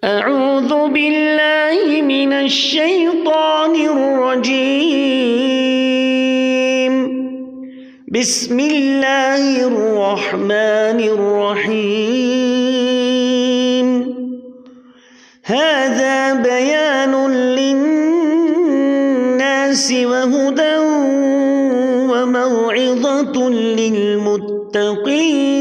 أعوذ بالله من الشيطان الرجيم بسم الله الرحمن الرحيم هذا بيان للناس وهدى وموعظة للمتقين.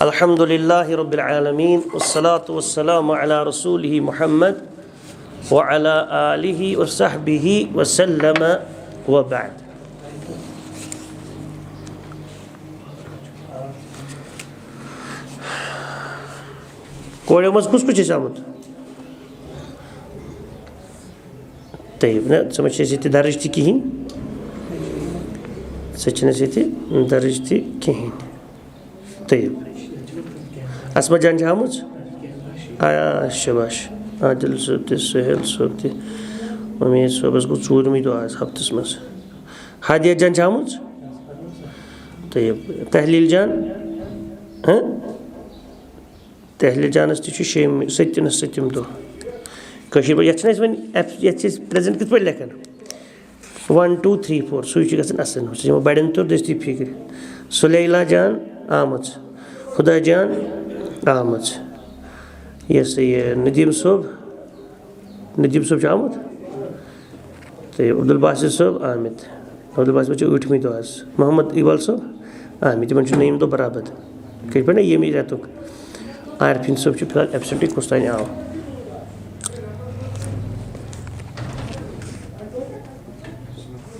الحمد لله رب العالمين والصلاة والسلام على رسوله محمد وعلى آله وصحبه وسلم وبعد. कोड़े मज कुछ कुछ आमद तयब ना समझ से दर्ज थी कहीं सचने से दर्ज थी कहीं तयब असमा जान जामुज आया शबाश आदिल सोबते सुहेल सोबते उम्मीद सोबस को चूरमी तो आज हफ्ते में हादिया जान जामुज तयब तहलील जान हाँ तहलील जान शेम सत्यन सत्यम तो कशीर पर यह प्रेजेंट कित पे लेखन 1 2 3 4 सुई गसन बड़न तो दस्ती फिक्र सुलैला जान आमज खुदा जान आमद ये नदीम सोब आमद तो अब्दुल बासित सोब आमिद अब्दुल बासित उठमी तो आज मोहम्मद इकबाल सोब आमिद तम नईम तो बराबर कह पे ना ये मेरी रेतुक आरफिन सोब फिलहाल एब्सेंट कुछ तान आव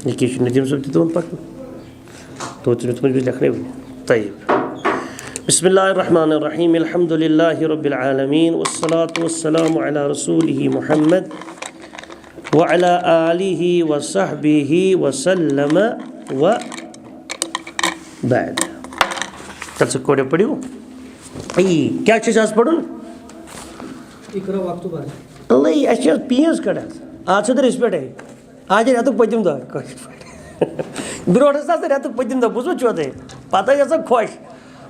ये नदीम सोब तुम पक तो तुम लिखने तयब बिस्मिल्लाहिर्रहमानिर्रहीम अल्हम्दुलिल्लाहि रब्बिल आलमीन वस्सलातु वस्सलामु अला रसूलिहि मुहम्मद व अला आलिहि व सहबिहि व सल्लम व बाद. कल से कोड़े पढ़ियो क्या चीज आज पढ़ुन इकरा वक्त बाद अल्लाह अच्छा पीस कड़ा आज तो इस पे आज रेत पतिम दह ब्रोटस रेत पतिम दह बुझो चोते पता खुश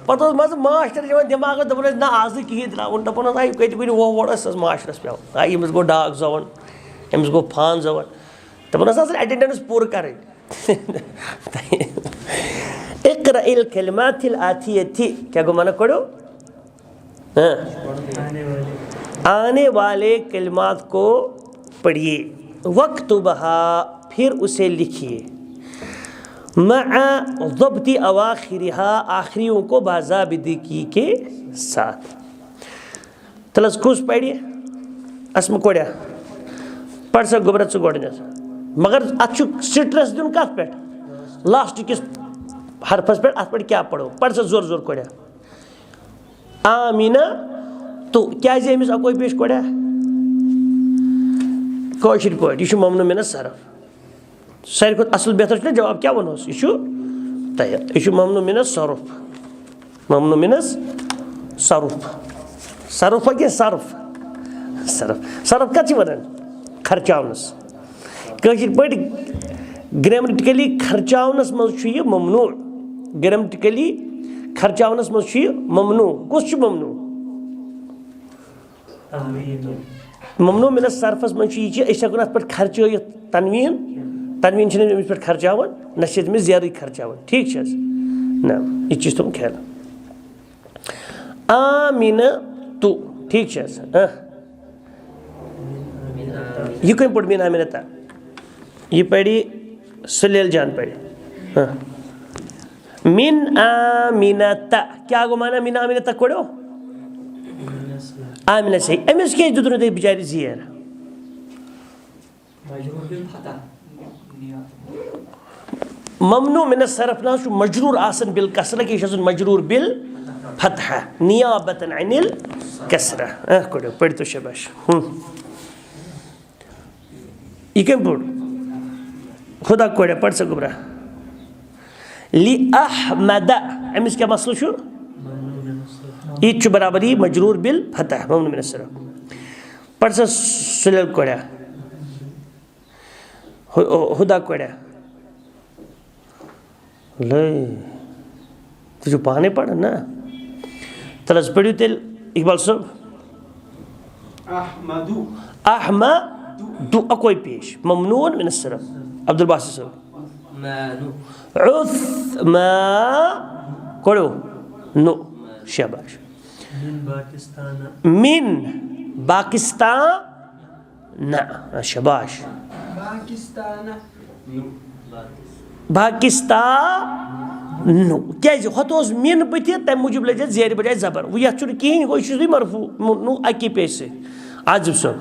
पता मज मास्टर दिमाग दपान ना आज कहीं त्रा दपान आई कत कुछ वो मास्टरस पे आई अमिस गो डाक जवन अमिस गो फान जवन दपान अटेंडेंस पूर कर इक़राइल कलिमातिल आतियति क्या गो माना करो आने वाले कलिमात को पढ़िए वक्तुबहा फिर उसे लिखिए मआ ज़ब्ती अवाखिरिहा आखिरियों को बाज़ाबिदगी के साथ तलस कुछ पढ़िए असम कोड़िया पढ़ सक गुबरत से गोड़ने मगर अच्छु स्ट्रेस दिन कत पे लास्ट किस हरफस पे अत पे क्या पढ़ो पढ़ सक जोर जोर कोड़िया आमीना तो क्या अमिस अकोई पेश कोड़िया कौशिर पे यह ममनू मिन सरफ सारे खुद असल बेहतर जवाब क्या वनोस यह तैयार यह ममनू मिन सरुफ सरुफ क्या सरफ कत वन खर्चावनस कशिर पे ग्रामेटिकली खर्चावनस मज ममनू ग्रामेटिकली खर्चावनस मज ममनू कुछ ममनू ममनू मिन सरफस मज अत पे खर्च तनवीन तनवीन पे खर्चावन न ज्यादा खर्चावन ठीक ना यह चीज तुम ख्याल आमिन तु ठीक यह कम पढ़ मीन आमिनता यह पढ़ी सलेल जान पढ़ी मिन आमिनता क्या गो माना मिन आमिनता कोड़ो आमिना सही अमिस क्या दुदन दे बिचारी जीर ममनू मिन सरफ ना मजरूर आसन बिल कसरा कि मजरूर बिल फतह नियाबतन अनिल कसरा कोड़ो पढ़ तो शबाश यह कम पढ़ खुदा कोड़े पढ़ सक गुबरा लि अहमद अमिस क्या मसलो ईद बराबरी मजरूर बिल फतह ममनू मिन सर्फ पढ़ सा सुलेल कोड़ा हुदा कोड़ा ले तुझे पाने पड़ ना तलस पढ़ियो तेल इकबाल साहब अहमदु अकोई पेश ममनून मिन सर्फ अब्दुल बासित साहब उस्मा कोड़ो नो शाबाश मिन पाकिस्तान ना शाबाश पाकिस्तान नो क्या हतोस मिन बत तम मूजूब लगे जेर बजाय जबर वो यह कहें गो यह मरफू नो अकी पेश से आजिब साहब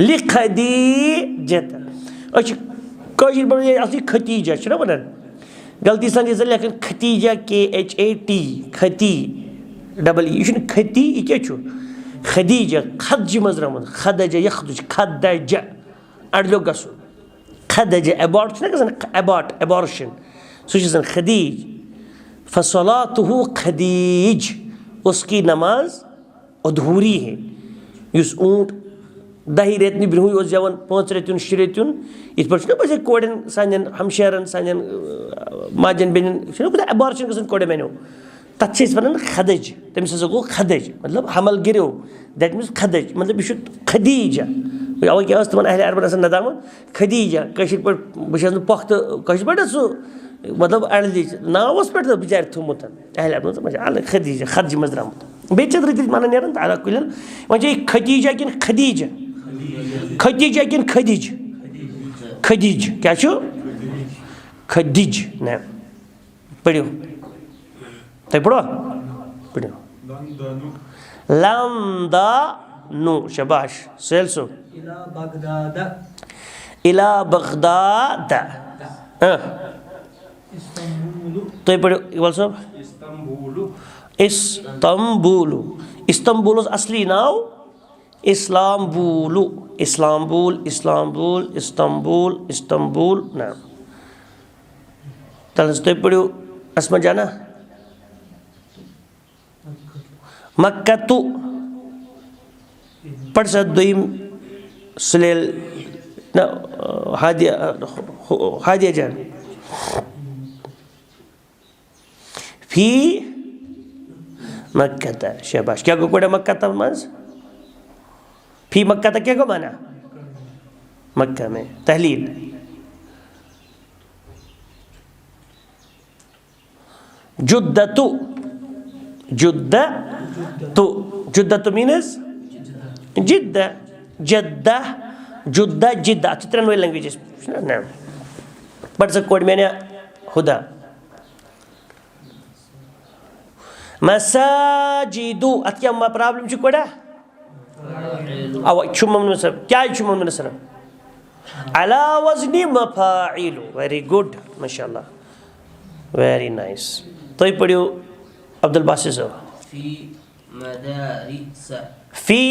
लिखदीजत खतीजा वन गलती सान लेखन खतीजा KHAT खती डबल यह खती यह क्या खदीजा खदज मज रमुत खदज यखदुज खदज अड़लो गसुन खदज एबॉर्ट एबॉर्ट एबॉर्शन सह खदीज फसलातुहु खदीज उसकी नमाज अधूरी है युस ऊँट 10 रेतन ब्रोह जवान 5 रेतन 6 रेतन इत पे बस कोड़न सान हमशेरन सान माजन बेन एबॉर्शन गन कोड़े मेनो तथ वन खदज तमिस हसा गो खदज मतलब हमल गिरो दैट मीन्स खदज मतलब यह खदीजा अवे क्या तमन अहल अरबन नदाम खदीजा पे बस पख तो पे सह मतलब अड़लिच नावस पे बिचार थोमुत अहल अरबन खदीजा खदज मज द्रामुत बे रत माना नेरान अला कुल वह खतीजा कि खदीजा खतीजा कि खदीज खदीज क्या खदीज ना पढ़ो तुम पढ़ो पढ़ो लमदानु शाबाश सुहेल सो इला बगदाद तुम पढ़ो इकबाल साहब इस्तंबुलु इस्तंबुल असली नाव इस्लाम्बुलु इस्लाम्बुल इस्लाम्बुल इस्तंबुल इस्तंबुल नाम तलस तुम पढ़ो असमा जाना मक्कतु पढ़ सा दुईम सुलेल ना हादिया जान फी मक्का शाबाश क्या को कोड़ा मक्का मज फी मक्का क्या को माना मक्का में तहलील जुद्दतु जुद्दतु जुद्दतु मीन्स जिद्दा जद्दा जुद्दा जिद्दा चित्रन वे लैंग्वेजेस ना पढ़ सक कोड मैंने हुदा मसाजिदु अत क्या प्रॉब्लम छु कोड़ा अव छु ममनू सर क्या छु ममनू सर अला वज़नी मफाइलु वेरी गुड माशाल्लाह वेरी नाइस तो ही पढ़ियो अब्दुल बासित साहब फी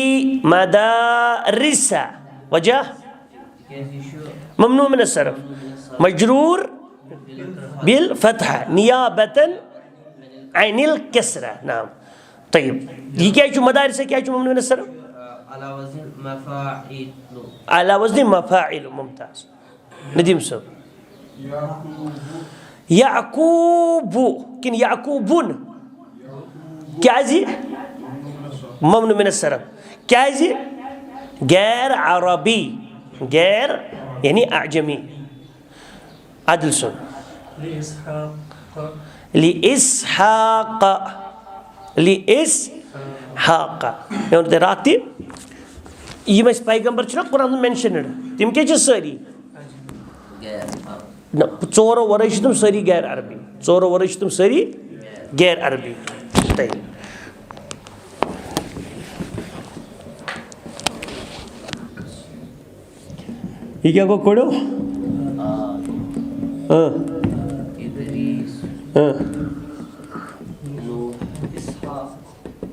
मदारिसा वजह ममनू मिन सर्फ मजरूर बिल फतह नियाबतन अनिल कसरा नाम तय्यब ये क्या छु मदारिसा क्या छु ममनू मिन सर्फ अला वज़नी मफाइलु मुमताज नदीम साहब याकूबु किन याकूबुन क्या जी ममनू मिन सर्फ क्या जी गैर अरबी गैर यानी अजमी आदिल सुन लिइस्हाक लिइस्हाक राति यम पैगंबर कुरान मेंशनड तम क्या सारी न 4 वर तुम सारी गैर अरबी 4 वर तुम सारी गैर अरबी ये क्या को कोड़ो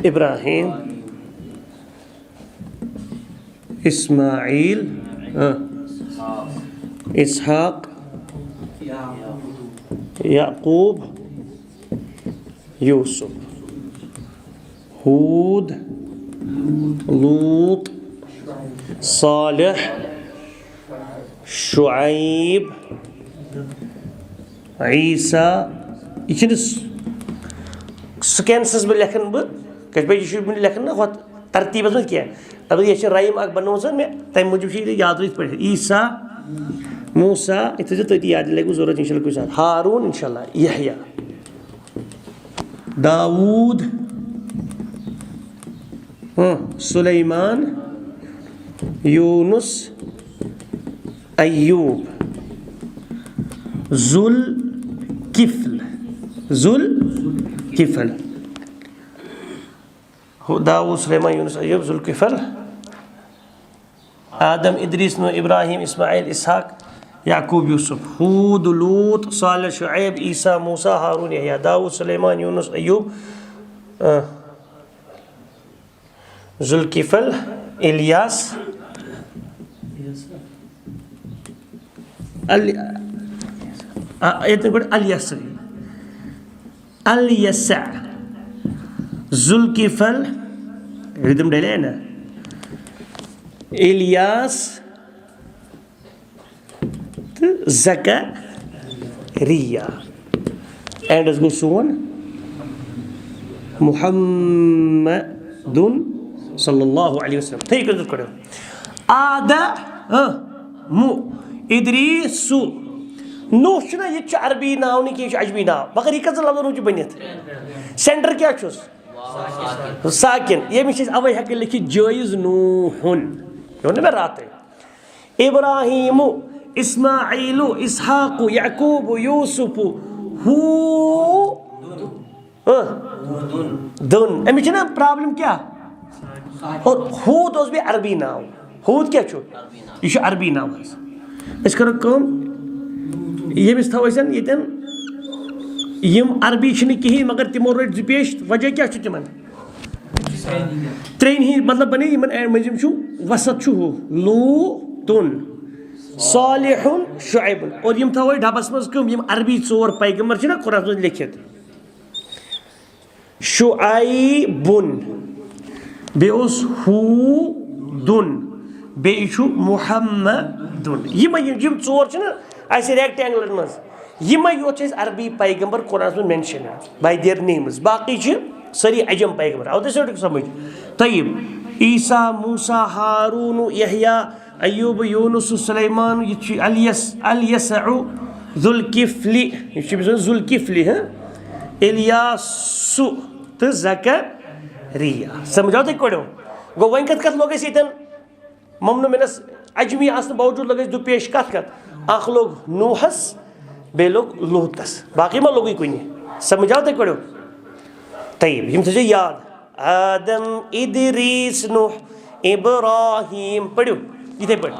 इब्राहिम इस्माइल इसहाक याकूब Yusuf. Hud, Lut, Salih, Shu'aib, Isa. İçiniz scansız bir lekın bu. Kaç bir şu bir lekın ne var? Tertibimiz mi ki? Tabii yaşın rayım ak banımızın mı? Tabii mucib şeyde yadırıyız payı. İsa, Musa, itece tabii yadırıyla kuzorat inşallah kuşan. Harun inşallah. Yahya. Davud, Süleyman, Yunus, Eyyub, Zulkifl. Zulkifl. Davud, Süleyman, Yunus, Eyyub, Zulkifl. Adam, İdris, Nuh, İbrahim, İsmail, İshak, Yakub, Yusuf. Hud, Lut, Salih, Şuayb, İsa, Musa, Harun, Yahya. Davud, Süleyman, Yunus, Eyyub, Zulkifl, İlyas, Al-Yasri, Al-Yasa, Zulkifl, ridim delena, İlyas, Zakariya, and as goes on, Muhammadun sallallahu alaihi wasallam. Take a look at it. Mu, Idrisu. No, shuna ye Arabi now, ni ki ajbi now. Magar ye kazal lavdan uji baniyat. Center kya chus? Sakin. Ye mishes avay hakil likhi jaiz Nuhun. Yone be raat hai. Ibrahimu, Ismailu, Ishaqu, Yaqubu, Yusufu. Hu Dun. Emiş na problem kya? और हूद उस भी अरबी नाम हूद क्या छो ये show अरबी नाम है इस करो कम ये भी स्थावसन ये तन यम अरबी शनि कहीं मगर तिमो रोड जुपेश वजह क्या छो तिमन ट्रेन ही मतलब बने यमन मजिम छो वसत छो लूतुन सालिहुन शुअैबुन और यम थावई ढाबस मज कम यम अरबी चोर पैगंबर छना कुरान में लिखित शुअैबुन बेउस हूदुन बेइशु मुहम्मदुन ये यम चोर छना ऐसे रेक्टेंगुलर मज ये योत अरबी पैगंबर कुरान में मेंशन बाय देयर नेम्स बाकी सारी अजम पैगंबर आओ तो समझ तय्यब ईसा मूसा हारून यहया अय्यूब यूनुस सुलैमान अल-यसअ जुल्किफ्ली जुल्किफ्ली है इलियासु तो ज़करिया समझाओ तो कोड़ो गो वहीं कत लोग इसी तन मम्नु मिनस अजमी आस्न बावजूद लगे दो पेश कत आख लोग नूहस बे लोग लूतस बाकी में लोग ही कोई नहीं समझाओ तो कोड़ो तय्यब यम तुझे याद आदम इदरीस नूह इब्राहिम पढ़ो इधे पढ़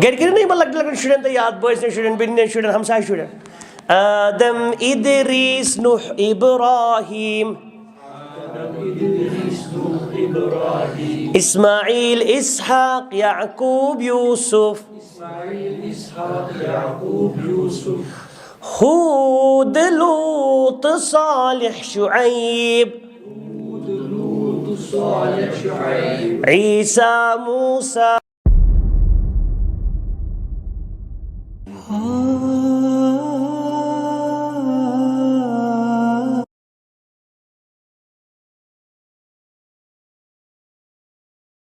घर के नहीं मतलब लगन शुडन तो याद बॉयज ने शुडन बिन ने शुडन हम सारे शुडन आदम इदरीस नूह इब्राहिम इस्माइल इसहाक याकूब यूसुफ हूद लूत सालिह शुअैब ईसा मूसा